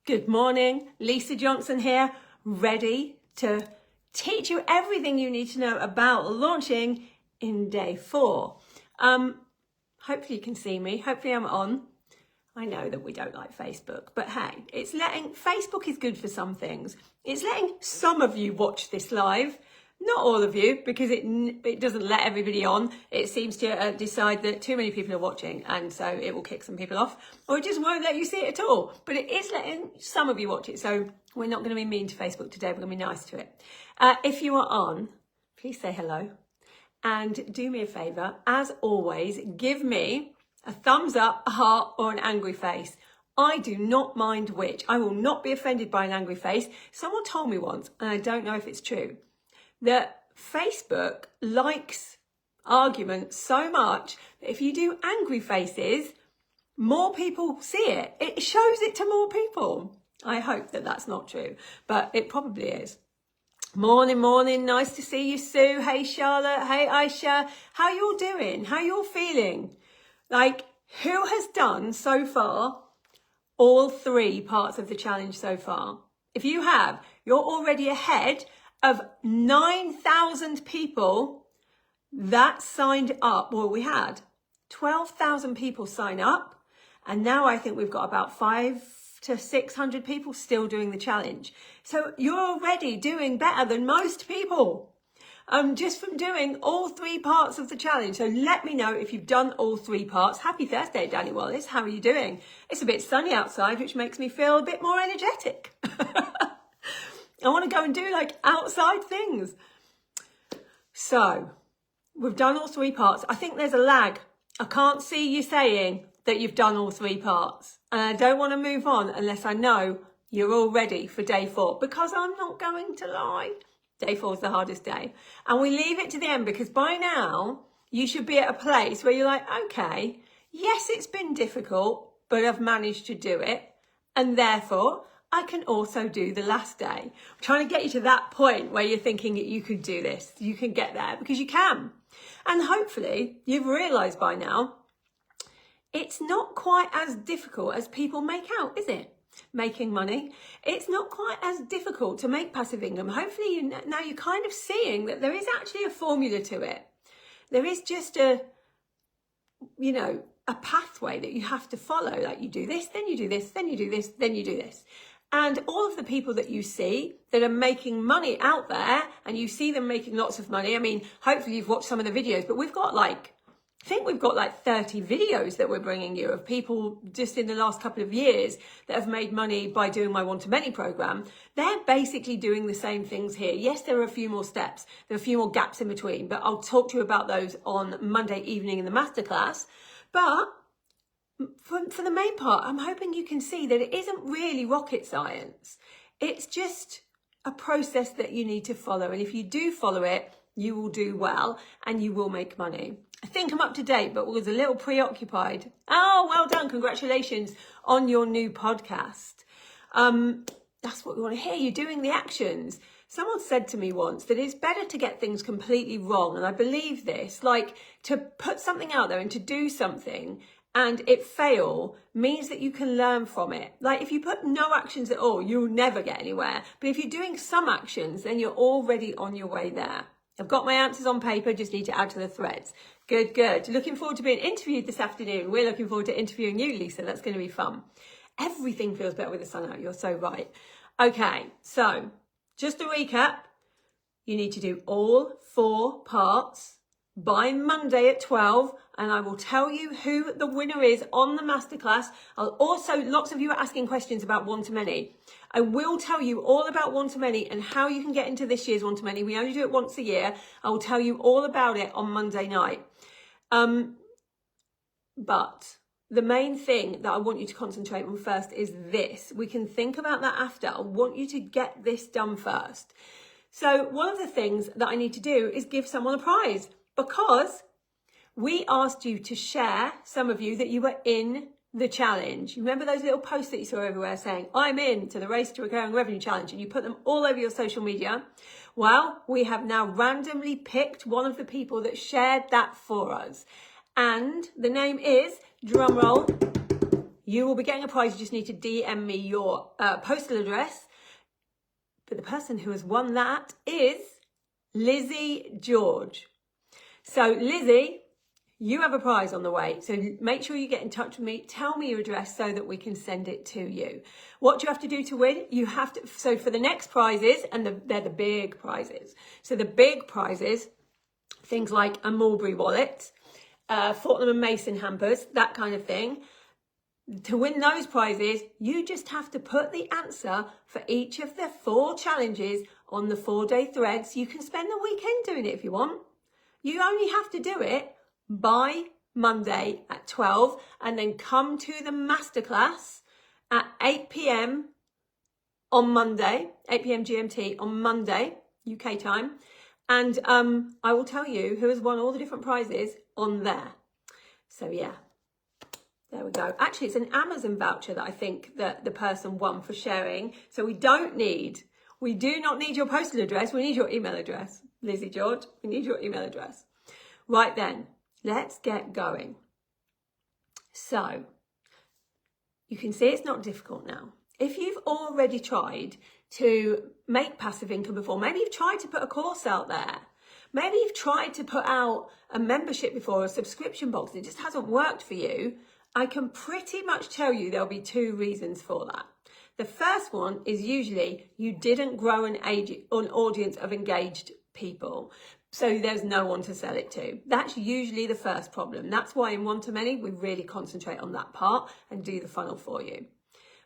Good morning, Lisa Johnson here, ready to teach you everything you need to know about launching in day 4. Hopefully you can see me, hopefully I'm on. I know that we don't like Facebook, but hey, Facebook is good for some things. It's letting some of you watch this live, not all of you, because it doesn't let everybody on. It seems to decide that too many people are watching, and so it will kick some people off, or it just won't let you see it at all. But it is letting some of you watch it, so we're not going to be mean to Facebook today. We're going to be nice to it. If you are on, please say hello, and do me a favour. As always, give me a thumbs up, a heart, or an angry face. I do not mind which. I will not be offended by an angry face. Someone told me once, and I don't know if it's true, that Facebook likes arguments so much that if you do angry faces, more people see it. It shows it to more people. I hope that that's not true, but it probably is. Morning. Nice to see you, Sue. Hey, Charlotte. Hey, Aisha. How you all doing? How you all feeling? Like, who has done so far all 3 parts of the challenge so far? If you have, you're already ahead of 9,000 people that signed up. Well, we had 12,000 people sign up, and now I think we've got about 500 to 600 people still doing the challenge. So you're already doing better than most people, just from doing all 3 parts of the challenge. So let me know if you've done all 3 parts. Happy Thursday, Danny Wallace. How are you doing? It's a bit sunny outside, which makes me feel a bit more energetic. I want to go and do like outside things. So we've done all 3 parts. I think there's a lag. I can't see you saying that you've done all 3 parts. And I don't want to move on unless I know you're all ready for day 4, because I'm not going to lie. Day 4 is the hardest day. And we leave it to the end because by now you should be at a place where you're like, okay, yes, it's been difficult, but I've managed to do it. And therefore, I can also do the last day. I'm trying to get you to that point where you're thinking that you could do this. You can get there because you can. And hopefully you've realised by now, it's not quite as difficult as people make out, is it? Making money. It's not quite as difficult to make passive income. Hopefully now you're kind of seeing that there is actually a formula to it. There is just a pathway that you have to follow. Like you do this, then you do this, then you do this, then you do this. And all of the people that you see that are making money out there, and you see them making lots of money. I mean, hopefully you've watched some of the videos, but we've got I think we've got 30 videos that we're bringing you of people just in the last couple of years that have made money by doing my One-to-Many program. They're basically doing the same things here. Yes, there are a few more steps. There are a few more gaps in between, but I'll talk to you about those on Monday evening in the masterclass. But for the main part, I'm hoping you can see that it isn't really rocket science. It's just a process that you need to follow. And if you do follow it, you will do well and you will make money. I think I'm up to date, but was a little preoccupied. Oh, well done. Congratulations on your new podcast. That's what we want to hear. You're doing the actions. Someone said to me once that it's better to get things completely wrong. And I believe this, like to put something out there and to do something and it fail means that you can learn from it. Like if you put no actions at all, you'll never get anywhere. But if you're doing some actions, then you're already on your way there. I've got my answers on paper, just need to add to the threads. Good. Looking forward to being interviewed this afternoon. We're looking forward to interviewing you, Lisa. That's going to be fun. Everything feels better with the sun out. You're so right. Okay, so just to recap, you need to do all 4 parts by Monday at 12, and I will tell you who the winner is on the masterclass. Lots of you are asking questions about One-to-Many. I will tell you all about One-to-Many and how you can get into this year's One-to-Many. We only do it once a year. I will tell you all about it on Monday night. But the main thing that I want you to concentrate on first is this. We can think about that after. I want you to get this done first. So one of the things that I need to do is give someone a prize, because we asked you to share, some of you, that you were in the challenge. You remember those little posts that you saw everywhere saying, I'm in to the Race to Recurring Revenue Challenge, and you put them all over your social media? Well, we have now randomly picked one of the people that shared that for us. And the name is, drumroll, You will be getting a prize. You just need to DM me your postal address. But the person who has won that is Lizzie George. So Lizzie, you have a prize on the way. So make sure you get in touch with me. Tell me your address so that we can send it to you. What do you have to do to win? You have to, so for the next prizes, and they're the big prizes. So the big prizes, things like a Mulberry wallet, Fortnum and Mason hampers, that kind of thing. To win those prizes, you just have to put the answer for each of the 4 challenges on the 4-day threads. You can spend the weekend doing it if you want. You only have to do it by Monday at 12 and then come to the masterclass at 8 p.m. on Monday, 8 p.m. GMT on Monday, UK time. And I will tell you who has won all the different prizes on there. So yeah, there we go. Actually, it's an Amazon voucher that I think that the person won for sharing. So we do not need your postal address. We need your email address. Lizzie George, we need your email address. Right then, let's get going. So you can see it's not difficult now. If you've already tried to make passive income before, maybe you've tried to put a course out there, maybe you've tried to put out a membership before, a subscription box, it just hasn't worked for you, I can pretty much tell you there'll be 2 reasons for that. The first one is usually you didn't grow an audience of engaged people, so there's no one to sell it to. That's usually the first problem. That's why in One-to-Many, we really concentrate on that part and do the funnel for you.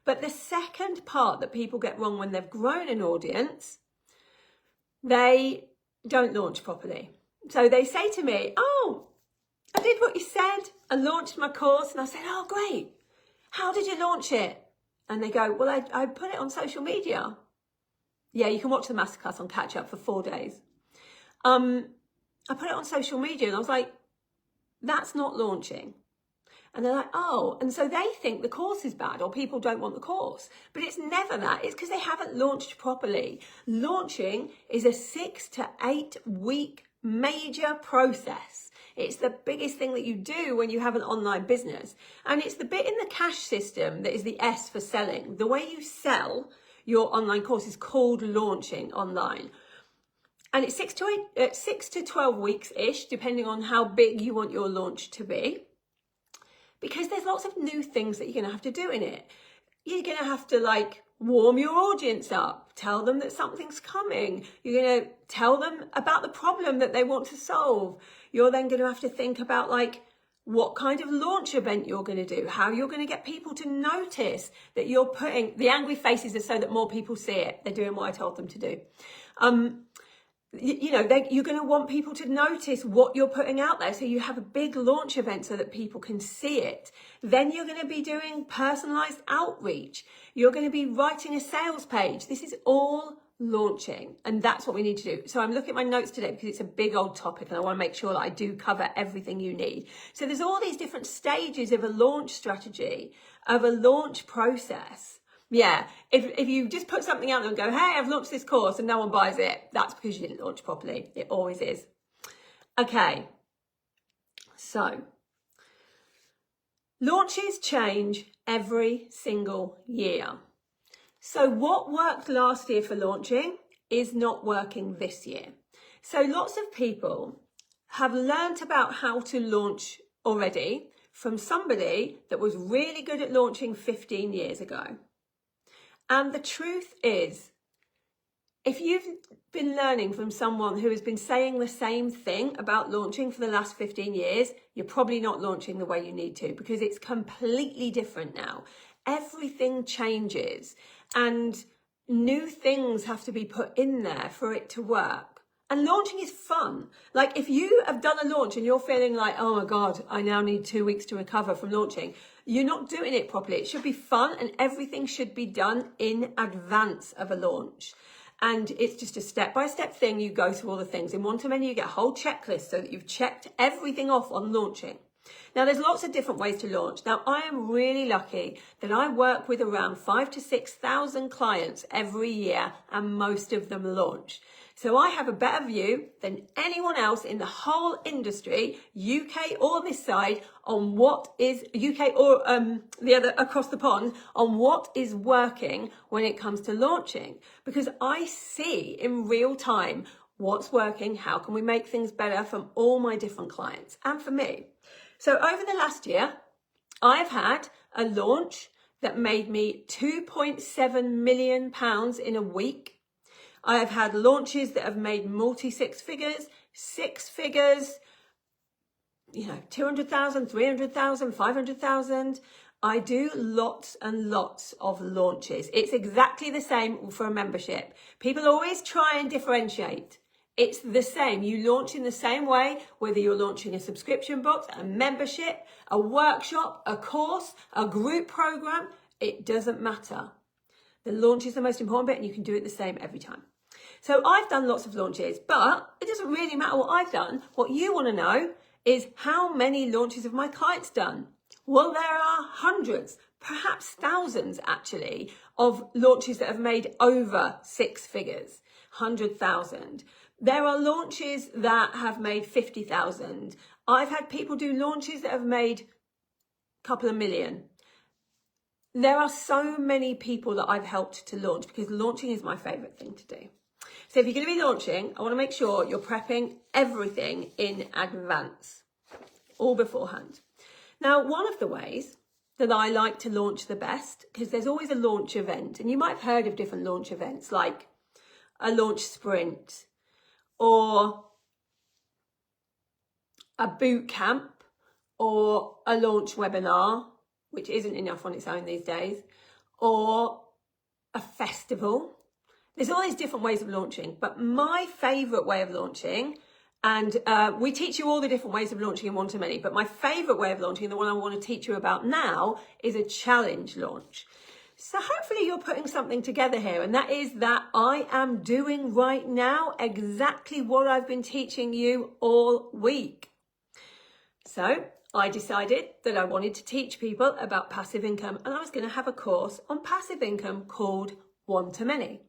But the second part that people get wrong when they've grown an audience, they don't launch properly. So they say to me, oh, I did what you said. I launched my course. And I said, oh, great. How did you launch it? And they go, well, I put it on social media. Yeah, you can watch the masterclass on Catch Up for 4 days. I put it on social media and I was like, that's not launching. And they're like, oh, and so they think the course is bad or people don't want the course. But it's never that. It's because they haven't launched properly. Launching is a 6 to 8 week major process. It's the biggest thing that you do when you have an online business. And it's the bit in the cash system that is the S for selling. The way you sell your online course is called launching online. And it's 6 to 12 weeks-ish, depending on how big you want your launch to be. Because there's lots of new things that you're going to have to do in it. You're going to have to warm your audience up, tell them that something's coming. You're going to tell them about the problem that they want to solve. You're then going to have to think about what kind of launch event you're going to do, how you're going to get people to notice that you're putting, the angry faces are so that more people see it. They're doing what I told them to do. You're going to want people to notice what you're putting out there. So you have a big launch event so that people can see it. Then you're going to be doing personalized outreach. You're going to be writing a sales page. This is all launching, and that's what we need to do. So I'm looking at my notes today because it's a big old topic and I want to make sure that I do cover everything you need. So there's all these different stages of a launch strategy, of a launch process. Yeah, if you just put something out there and go, hey, I've launched this course and no one buys it, that's because you didn't launch properly. It always is. Okay, so launches change every single year. So what worked last year for launching is not working this year. So lots of people have learnt about how to launch already from somebody that was really good at launching 15 years ago. And the truth is, if you've been learning from someone who has been saying the same thing about launching for the last 15 years, you're probably not launching the way you need to, because it's completely different now. Everything changes and new things have to be put in there for it to work. And launching is fun. If you have done a launch and you're feeling like, oh my God, I now need 2 weeks to recover from launching, you're not doing it properly. It should be fun and everything should be done in advance of a launch. And it's just a step-by-step thing. You go through all the things. In One-to-Many, you get a whole checklist so that you've checked everything off on launching. Now, there's lots of different ways to launch. Now, I am really lucky that I work with around 5,000 to 6,000 clients every year, and most of them launch. So I have a better view than anyone else in the whole industry, UK or this side, on what is UK or the other across the pond, on what is working when it comes to launching. Because I see in real time what's working, how can we make things better from all my different clients and for me. So over the last year, I've had a launch that made me £2.7 million in a week. I have had launches that have made multi-six figures, 200,000, 300,000, 500,000. I do lots and lots of launches. It's exactly the same for a membership. People always try and differentiate. It's the same. You launch in the same way, whether you're launching a subscription box, a membership, a workshop, a course, a group program. It doesn't matter. The launch is the most important bit, and you can do it the same every time. So I've done lots of launches, but it doesn't really matter what I've done. What you want to know is how many launches have my clients done? Well, there are hundreds, perhaps thousands actually, of launches that have made over 6 figures, 100,000. There are launches that have made 50,000. I've had people do launches that have made a couple of million. There are so many people that I've helped to launch because launching is my favorite thing to do. So if you're going to be launching, I want to make sure you're prepping everything in advance, all beforehand. Now, one of the ways that I like to launch the best, because there's always a launch event, and you might have heard of different launch events like a launch sprint or a boot camp or a launch webinar, which isn't enough on its own these days, or a festival. There's all these different ways of launching, but my favorite way of launching, and we teach you all the different ways of launching in One-to-Many, but my favorite way of launching, the one I want to teach you about now, is a challenge launch. So hopefully you're putting something together here, and that is that I am doing right now exactly what I've been teaching you all week. So I decided that I wanted to teach people about passive income, and I was going to have a course on passive income called One-to-Many.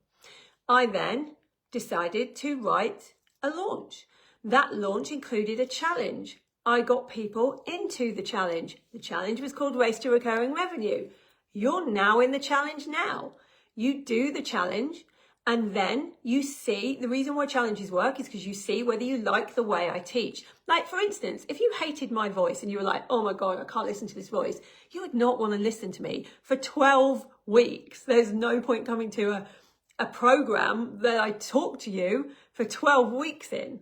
I then decided to write a launch. That launch included a challenge. I got people into the challenge. The challenge was called Race to Recurring Revenue. You're now in the challenge now. You do the challenge, and then you see, the reason why challenges work is because you see whether you like the way I teach. Like, for instance, if you hated my voice and you were like, oh my God, I can't listen to this voice, you would not want to listen to me for 12 weeks. There's no point coming to a program that I talk to you for 12 weeks in.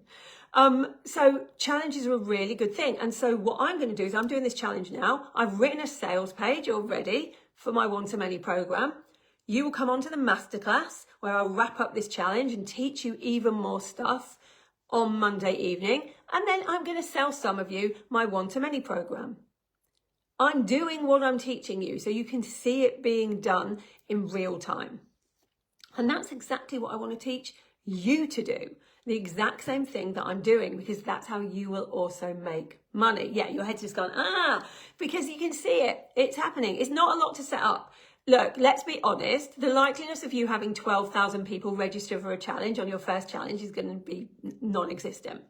So challenges are a really good thing. And so what I'm going to do is I'm doing this challenge now. I've written a sales page already for my One-to-Many program. You will come onto the masterclass where I'll wrap up this challenge and teach you even more stuff on Monday evening. And then I'm going to sell some of you my One-to-Many program. I'm doing what I'm teaching you so you can see it being done in real time. And that's exactly what I want to teach you to do. The exact same thing that I'm doing, because that's how you will also make money. Yeah, your head's just gone, because you can see it. It's happening. It's not a lot to set up. Look, let's be honest. The likeliness of you having 12,000 people register for a challenge on your first challenge is going to be non-existent.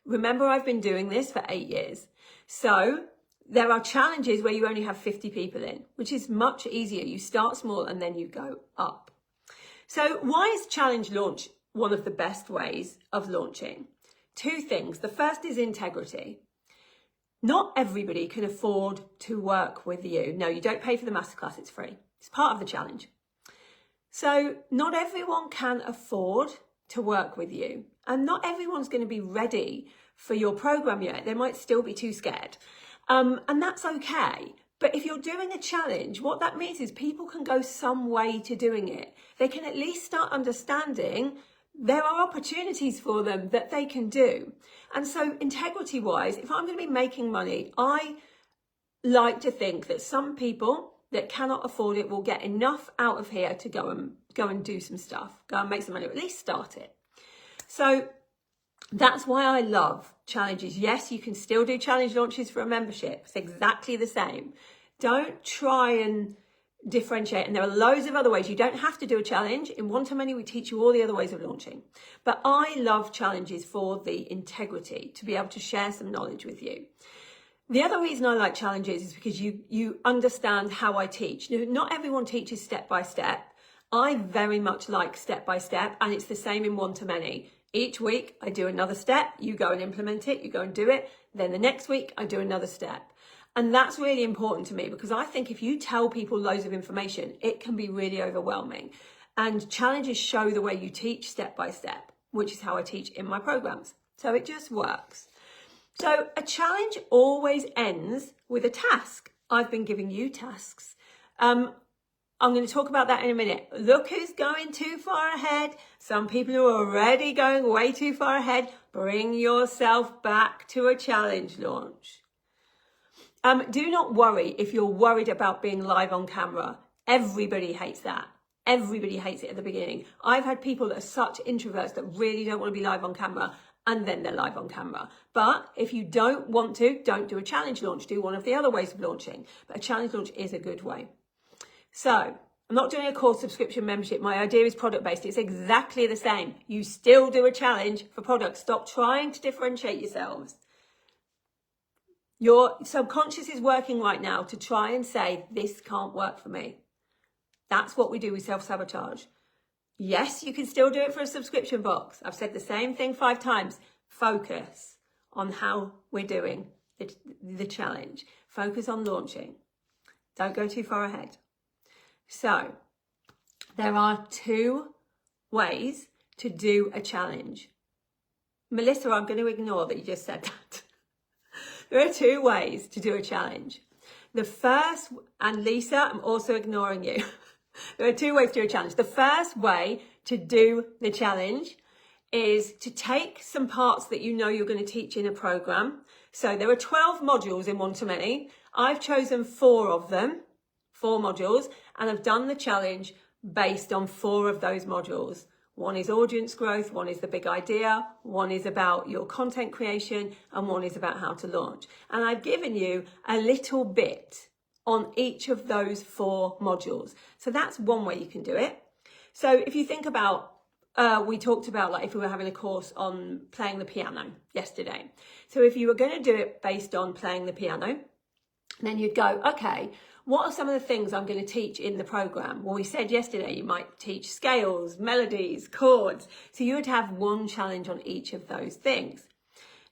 Remember, I've been doing this for 8 years. So there are challenges where you only have 50 people in, which is much easier. You start small and then you go up. So why is challenge launch one of the best ways of launching? 2 things. The first is integrity. Not everybody can afford to work with you. No, you don't pay for the masterclass, it's free. It's part of the challenge. So not everyone can afford to work with you, and not everyone's going to be ready for your program yet. They might still be too scared. And that's okay. But if you're doing a challenge, what that means is people can go some way to doing it. They can at least start understanding there are opportunities for them that they can do. And so integrity-wise, if I'm going to be making money, I like to think that some people that cannot afford it will get enough out of here to go and do some stuff, go and make some money, or at least start it. So That's why I love challenges. Yes, you can still do challenge launches for a membership. It's exactly the same. Don't try and differentiate. And there are loads of other ways. You don't have to do a challenge. In One to Many, we teach you all the other ways of launching. But I love challenges for the integrity, to be able to share some knowledge with you. The other reason I like challenges is because you understand how I teach. Not everyone teaches step by step. I very much like step by step, and it's the same in One to Many. Each week I do another step, you go and implement it, you go and do it. Then the next week I do another step. And that's really important to me, because I think if you tell people loads of information, it can be really overwhelming. And challenges show the way you teach step by step, which is how I teach in my programs. So it just works. So a challenge always ends with a task. I've been giving you tasks. I'm going to talk about that in a minute. Look who's going too far ahead. Some people are already going way too far ahead. Bring yourself back to a challenge launch. Do not worry if you're worried about being live on camera. Everybody hates that. Everybody hates it at the beginning. I've had people that are such introverts that really don't want to be live on camera, and then they're live on camera. But if you don't want to, don't do a challenge launch. Do one of the other ways of launching. But a challenge launch is a good way. So I'm not doing a course subscription membership. My idea is product-based. It's exactly the same. You still do a challenge for products. Stop trying to differentiate yourselves. Your subconscious is working right now to try and say, this can't work for me. That's what we do with self-sabotage. Yes, you can still do it for a subscription box. I've said the same thing 5 times. Focus on how we're doing the challenge. Focus on launching. Don't go too far ahead. So there are 2 ways to do a challenge. Melissa, I'm going to ignore that you just said that. There are 2 ways to do a challenge. The first, and Lisa, I'm also ignoring you. There are 2 ways to do a challenge. The first way to do the challenge is to take some parts that you know you're going to teach in a program. So there are 12 modules in One to Many. I've chosen 4 of them, 4 modules, and I've done the challenge based on 4 of those modules. One is audience growth, one is the big idea, one is about your content creation, and one is about how to launch. And I've given you a little bit on each of those 4 modules. So that's one way you can do it. So if you think about, we talked about like if we were having a course on playing the piano yesterday. So if you were going to do it based on playing the piano, then you'd go, okay, what are some of the things I'm going to teach in the program? Well, we said yesterday you might teach scales, melodies, chords. So you would have one challenge on each of those things.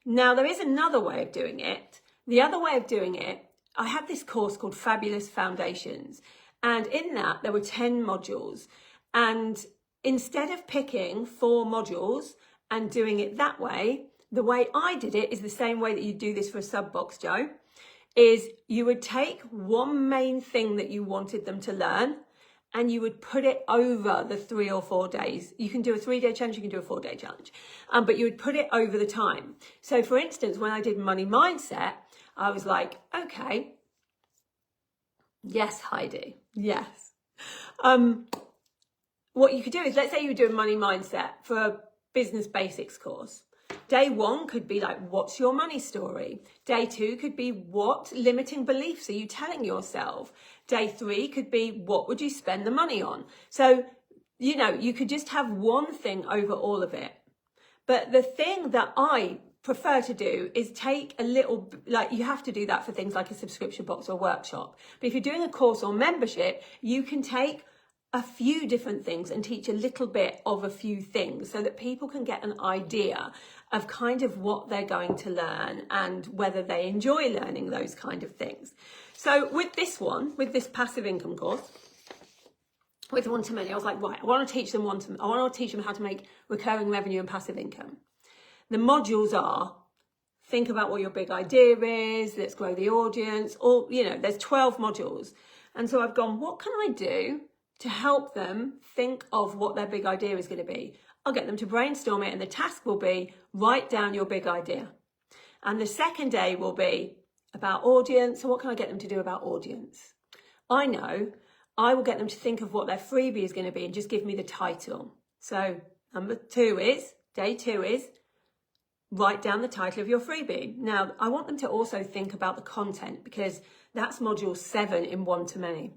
Now, there is another way of doing it. The other way of doing it, I had this course called Fabulous Foundations. And in that, there were 10 modules. And instead of picking 4 modules and doing it that way, the way I did it is the same way that you do this for a sub box, Joe. Is you would take one main thing that you wanted them to learn and you would put it over the 3 or 4 days. You can do a 3-day challenge, you can do a 4-day challenge, but you would put it over the time. So for instance, when I did Money Mindset, I was like, okay, yes, Heidi, yes. What you could do is, let's say you do a Money Mindset for a Business Basics course. Day 1 could be like, what's your money story? Day 2 could be, what limiting beliefs are you telling yourself? Day 3 could be, what would you spend the money on? So, you know, you could just have one thing over all of it. But the thing that I prefer to do is take a little, like you have to do that for things like a subscription box or workshop. But if you're doing a course or membership, you can take a few different things and teach a little bit of a few things so that people can get an idea of kind of what they're going to learn and whether they enjoy learning those kind of things. So with this one, with this passive income course, with One to Many, I was like, right, I want to teach them how to make recurring revenue and passive income. The modules are, think about what your big idea is, let's grow the audience, or, you know, there's 12 modules. And so I've gone, what can I do to help them think of what their big idea is going to be? I'll get them to brainstorm it, and the task will be, write down your big idea. And the second day will be about audience. So what can I get them to do about audience? I know I will get them to think of what their freebie is going to be and just give me the title. So day 2 is, write down the title of your freebie. Now, I want them to also think about the content because that's module 7 in One-to-Many.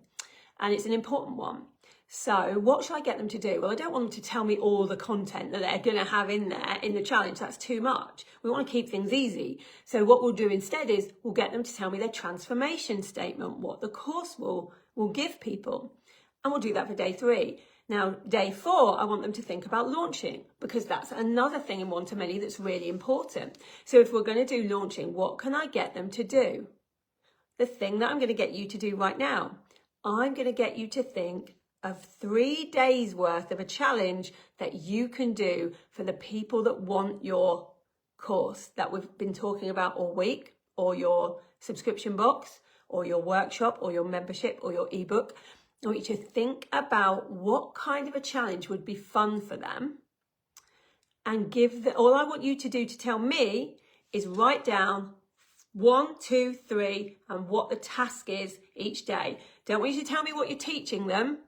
And it's an important one. So what should I get them to do? Well, I don't want them to tell me all the content that they're going to have in there in the challenge. That's too much. We want to keep things easy. So what we'll do instead is we'll get them to tell me their transformation statement, what the course will give people. And we'll do that for day 3. Now, day 4, I want them to think about launching because that's another thing in One-to-Many that's really important. So if we're going to do launching, what can I get them to do? The thing that I'm going to get you to do right now, I'm going to get you to think of 3 days worth of a challenge that you can do for the people that want your course that we've been talking about all week, or your subscription box, or your workshop, or your membership, or your ebook. I want you to think about what kind of a challenge would be fun for them and all I want you to do to tell me is write down 1, 2, 3 and what the task is each day. Don't want you to tell me what you're teaching them.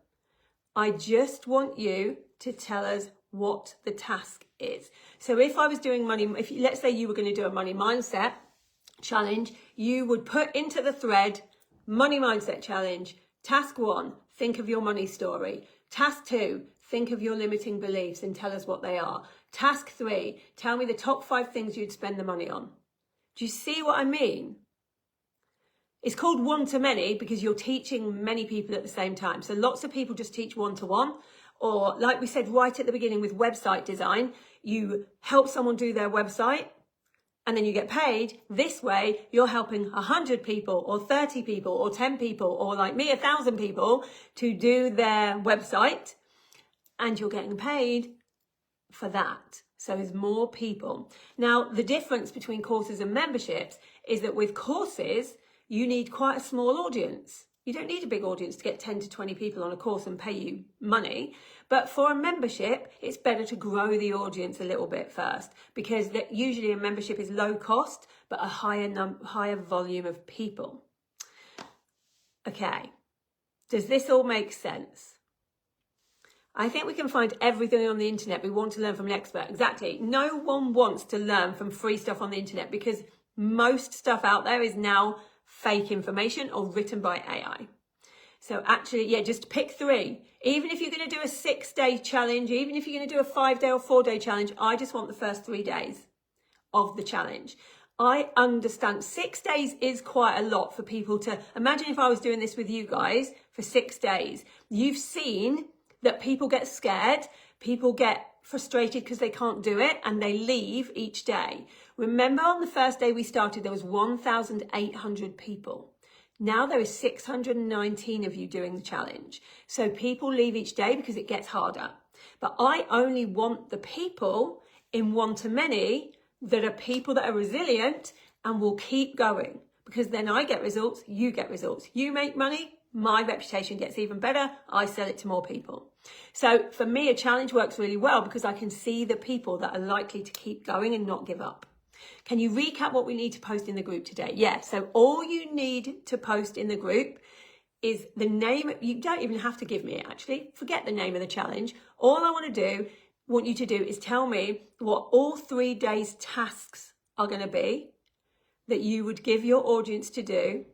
I just want you to tell us what the task is. So if I was doing let's say you were going to do a money mindset challenge, you would put into the thread money mindset challenge. Task 1, think of your money story. Task 2, think of your limiting beliefs and tell us what they are. Task 3, tell me the top 5 things you'd spend the money on. Do you see what I mean? It's called One-to-Many because you're teaching many people at the same time. So lots of people just teach one-to-one, or like we said right at the beginning with website design, you help someone do their website and then you get paid. This way, you're helping 100 people or 30 people or 10 people or like me, 1,000 people to do their website and you're getting paid for that. So there's more people. Now, the difference between courses and memberships is that with courses, you need quite a small audience. You don't need a big audience to get 10 to 20 people on a course and pay you money. But for a membership, it's better to grow the audience a little bit first because usually a membership is low cost, but a higher volume of people. Okay, does this all make sense? I think we can find everything on the internet we want to learn from an expert. Exactly. No one wants to learn from free stuff on the internet because most stuff out there is now fake information or written by AI. So actually, yeah, just pick 3. Even if you're going to do a 6-day challenge, even if you're going to do a 5-day or 4-day challenge, I just want the first 3 days of the challenge. I understand 6 days is quite a lot for people to imagine. If I was doing this with you guys for 6 days, you've seen that people get scared, people get frustrated because they can't do it and they leave each day. Remember on the first day we started, there was 1,800 people. Now there is 619 of you doing the challenge. So people leave each day because it gets harder. But I only want the people in One-to-Many that are people that are resilient and will keep going, because then I get results, you get results. You make money, my reputation gets even better, I sell it to more people. So for me, a challenge works really well because I can see the people that are likely to keep going and not give up. Can you recap what we need to post in the group today? Yeah, so all you need to post in the group is the name. You don't even have to give me it, actually. Forget the name of the challenge. All I want you to do is tell me what all 3 days tasks are going to be that you would give your audience to do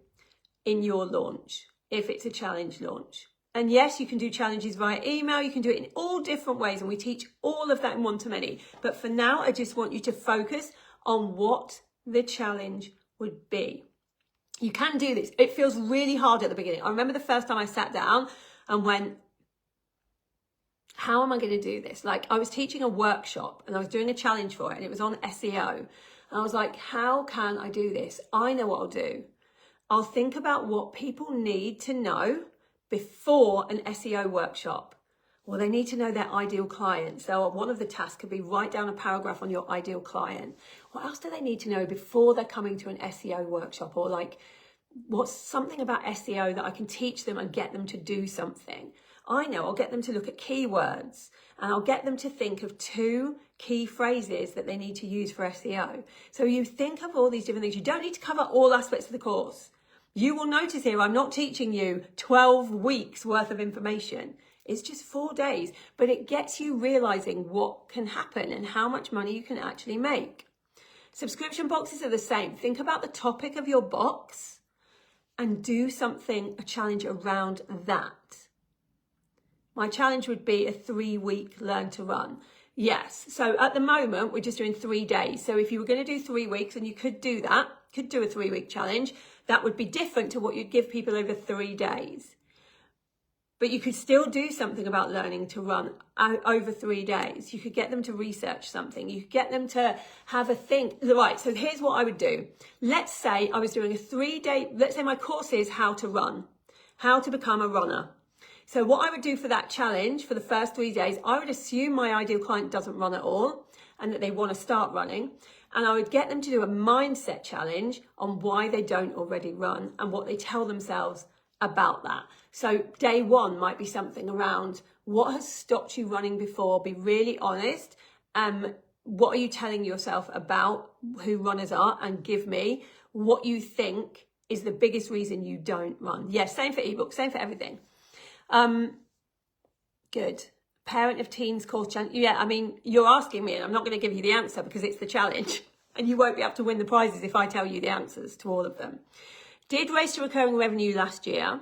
in your launch, if it's a challenge launch. And yes, you can do challenges via email. You can do it in all different ways. And we teach all of that in One-to-Many. But for now, I just want you to focus on what the challenge would be. You can do this. It feels really hard at the beginning. I remember the first time I sat down and went, how am I going to do this? Like, I was teaching a workshop and I was doing a challenge for it and it was on SEO. And I was like, how can I do this? I know what I'll do. I'll think about what people need to know before an SEO workshop. Well, they need to know their ideal client. So one of the tasks could be write down a paragraph on your ideal client. What else do they need to know before they're coming to an SEO workshop? Or like, what's something about SEO that I can teach them and get them to do something? I know I'll get them to look at keywords and I'll get them to think of 2 key phrases that they need to use for SEO. So you think of all these different things. You don't need to cover all aspects of the course. You will notice here, I'm not teaching you 12 weeks worth of information. It's just 4 days, but it gets you realizing what can happen and how much money you can actually make. Subscription boxes are the same. Think about the topic of your box and do something, a challenge around that. My challenge would be a 3-week learn to run. Yes, so at the moment, we're just doing 3 days. So if you were going to do 3 weeks, and you could do that, could do a 3-week challenge, that would be different to what you'd give people over 3 days. But you could still do something about learning to run over 3 days. You could get them to research something. You could get them to have a think. Right, so here's what I would do. Let's say I was doing a 3-day, let's say my course is how to run, how to become a runner. So what I would do for that challenge for the first 3 days, I would assume my ideal client doesn't run at all and that they want to start running. And I would get them to do a mindset challenge on why they don't already run and what they tell themselves about that. So day 1 might be something around what has stopped you running before. Be really honest. What are you telling yourself about who runners are? And give me what you think is the biggest reason you don't run. Yes, same for ebooks, same for everything. Good. Parent of teens course challenge. Yeah, I mean, you're asking me and I'm not going to give you the answer because it's the challenge and you won't be able to win the prizes if I tell you the answers to all of them. Did race to recurring revenue last year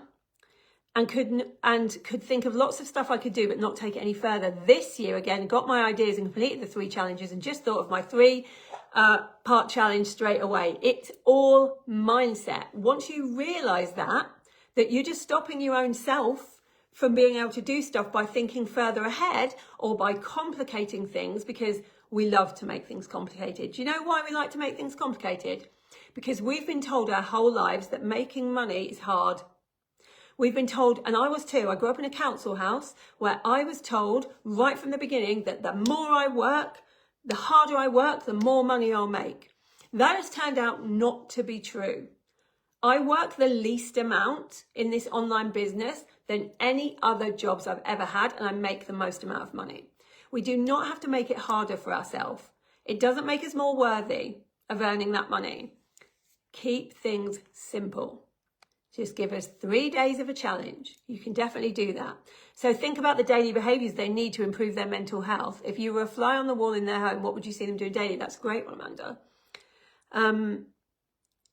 and could think of lots of stuff I could do but not take it any further. This year, again, got my ideas and completed the 3 challenges and just thought of my 3-part challenge straight away. It's all mindset. Once you realise that you're just stopping your own self from being able to do stuff by thinking further ahead or by complicating things, because we love to make things complicated. Do you know why we like to make things complicated? Because we've been told our whole lives that making money is hard. We've been told, and I was too, I grew up in a council house where I was told right from the beginning that the more I work, the harder I work, the more money I'll make. That has turned out not to be true. I work the least amount in this online business than any other jobs I've ever had, and I make the most amount of money. We do not have to make it harder for ourselves. It doesn't make us more worthy of earning that money. Keep things simple. Just give us 3 days of a challenge. You can definitely do that. So think about the daily behaviours they need to improve their mental health. If you were a fly on the wall in their home, what would you see them do daily? That's a great one, Amanda.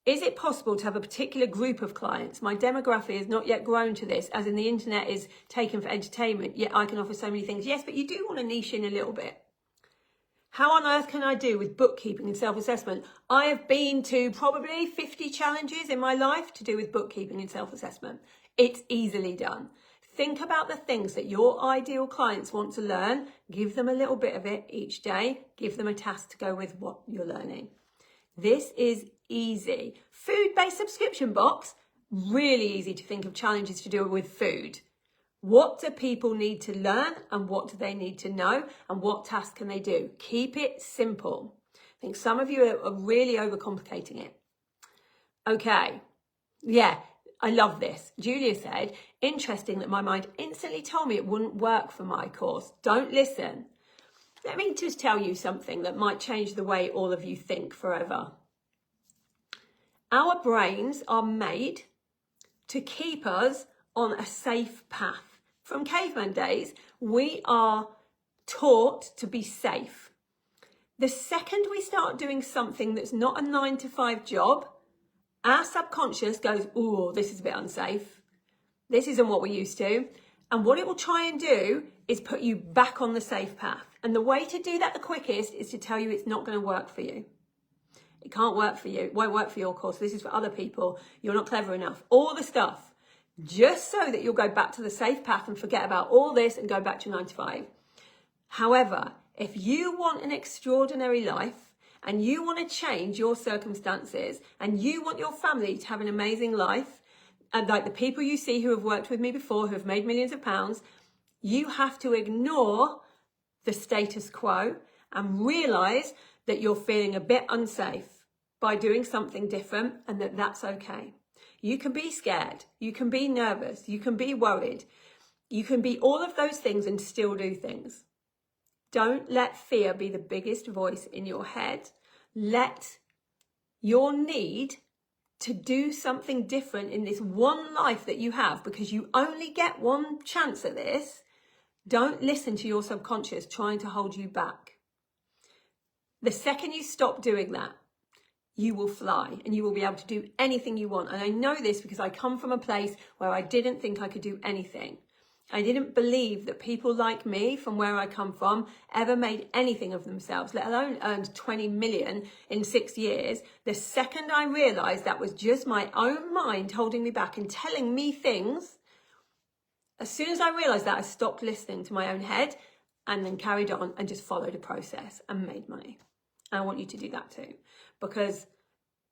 Is it possible to have a particular group of clients? My demographic has not yet grown to this, as in the internet is taken for entertainment, yet I can offer so many things. Yes, but you do want to niche in a little bit. How on earth can I do with bookkeeping and self-assessment? I have been to probably 50 challenges in my life to do with bookkeeping and self-assessment. It's easily done. Think about the things that your ideal clients want to learn. Give them a little bit of it each day. Give them a task to go with what you're learning. This is easy. Food-based subscription box, really easy to think of challenges to do with food. What do people need to learn and what do they need to know and what tasks can they do? Keep it simple. I think some of you are really overcomplicating it. Okay, yeah, I love this. Julia said, interesting that my mind instantly told me it wouldn't work for my course. Don't listen. Let me just tell you something that might change the way all of you think forever. Our brains are made to keep us on a safe path. From caveman days, we are taught to be safe. The second we start doing something that's not a 9-to-5 job, our subconscious goes, ooh, this is a bit unsafe. This isn't what we're used to. And what it will try and do is put you back on the safe path. And the way to do that the quickest is to tell you it's not going to work for you. It can't work for you. It won't work for your course. This is for other people. You're not clever enough. All the stuff. Just so that you'll go back to the safe path and forget about all this and go back to 9-to-5. However, if you want an extraordinary life and you want to change your circumstances and you want your family to have an amazing life, and like the people you see who have worked with me before, who have made millions of pounds, you have to ignore the status quo and realise that you're feeling a bit unsafe by doing something different and that that's okay. You can be scared, you can be nervous, you can be worried, you can be all of those things and still do things. Don't let fear be the biggest voice in your head. Let your need to do something different in this one life that you have, because you only get one chance at this. Don't listen to your subconscious trying to hold you back. The second you stop doing that, you will fly and you will be able to do anything you want. And I know this because I come from a place where I didn't think I could do anything. I didn't believe that people like me, from where I come from, ever made anything of themselves, let alone earned 20 million in 6 years. The second I realized that was just my own mind holding me back and telling me things, as soon as I realized that, I stopped listening to my own head and then carried on and just followed a process and made money. And I want you to do that too, because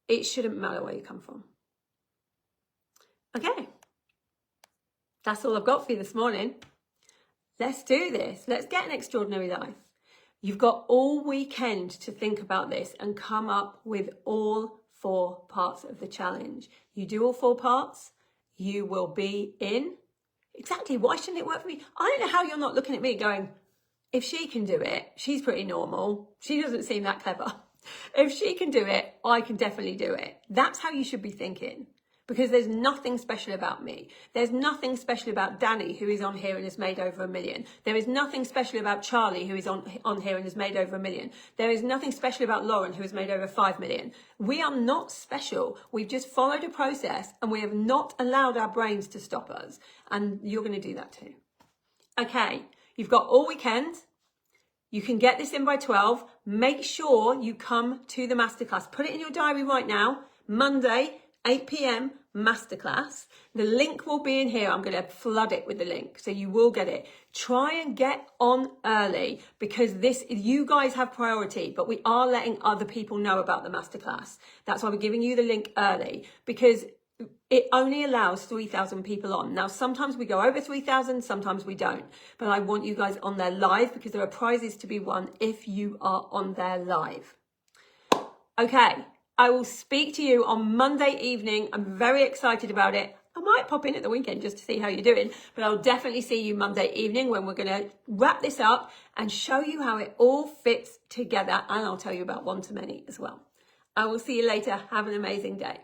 it shouldn't matter where you come from. Okay. That's all I've got for you this morning. Let's do this. Let's get an extraordinary life. You've got all weekend to think about this and come up with all 4 parts of the challenge. You do all 4 parts, you will be in. Exactly. Why shouldn't it work for me? I don't know how you're not looking at me going, if she can do it, she's pretty normal. She doesn't seem that clever. If she can do it, I can definitely do it. That's how you should be thinking. Because there's nothing special about me. There's nothing special about Danny, who is on here and has made over $1 million. There is nothing special about Charlie, who is on here and has made over $1 million. There is nothing special about Lauren, who has made over 5 million. We are not special. We've just followed a process and we have not allowed our brains to stop us. And you're going to do that too. Okay, you've got all weekend. You can get this in by 12. Make sure you come to the masterclass. Put it in your diary right now. Monday, 8 p.m. masterclass. The link will be in here. I'm going to flood it with the link, so you will get it. Try and get on early, because you guys have priority, but we are letting other people know about the masterclass. That's why we're giving you the link early, because it only allows 3,000 people on. Now, sometimes we go over 3,000, sometimes we don't. But I want you guys on there live, because there are prizes to be won if you are on there live. Okay. I will speak to you on Monday evening. I'm very excited about it. I might pop in at the weekend just to see how you're doing, but I'll definitely see you Monday evening when we're going to wrap this up and show you how it all fits together. And I'll tell you about one-to-many as well. I will see you later. Have an amazing day.